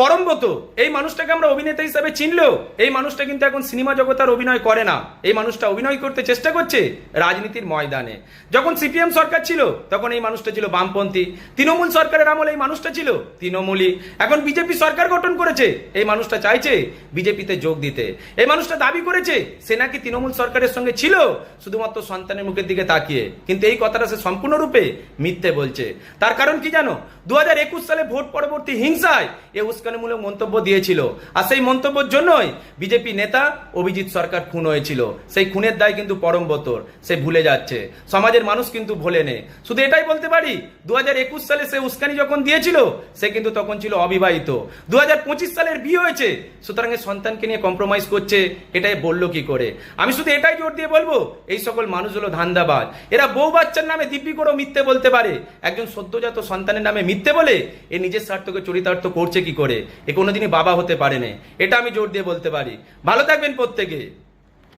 পরমব্রত এই মানুষটাকে আমরা অভিনেতা হিসাবে চিনলেও এই মানুষটা কিন্তু এখন সিনেমা জগতে আর অভিনয় করে না। এই মানুষটা অভিনয় করতে চেষ্টা করছে রাজনীতির ময়দানে। যখন সিপিএম সরকার ছিল তখন এই মানুষটা ছিল বামপন্থী, তৃণমূল সরকারের আমলে এই মানুষটা ছিল তৃণমূলী। এখন বিজেপি সরকার গঠন করেছে, এই মানুষটা চাইছে বিজেপিতে যোগ দিতে। এই মানুষটা দাবি করেছে সে নাকি তৃণমূল সরকারের সঙ্গে ছিল শুধুমাত্র সন্তানের মুখের দিকে তাকিয়ে, কিন্তু এই কথাটা সে সম্পূর্ণরূপে মিথ্যে বলছে। তার কারণ কি জানো? 2021 সালে ভোট পরবর্তী হিংসায় এ উস্কানিমূলক মন্তব্য দিয়েছিল, আর সেই মন্তব্যের জন্যই বিজেপি নেতা অভিজিৎ সরকার খুন হয়েছিল। সেই খুনের দায় কিন্তু পরমব্রতর, সে ভুলে যাচ্ছে, সমাজের মানুষ কিন্তু ভোলেনে। শুধু এটাই বলতে পারি 2021 সালে সে উস্কানি যখন দিয়েছিল সে কিন্তু তখন ছিল অবিবাহিত। 2025 সালের বিয়ে হয়েছে, সুতরাং সন্তানকে নিয়ে কম্প্রোমাইজ করছে, এটাই বললো কি করে? আমি শুধু এটাই জোর দিয়ে বলবো, এই সকল মানুষ হলো ধান্দাবাজ। এরা বউ বাচ্চার নামে দিব্যি করেও মিথ্যে বলতে পারে, একজন সদ্যজাত সন্তানের নামে মিথ্যে বলে এ নিজের স্বার্থকে চরিতার্থ করছে কি করে? এ কোনোদিনই বাবা হতে পারে না, এটা আমি জোর দিয়ে বলতে পারি। ভালো থাকবেন প্রত্যেকে।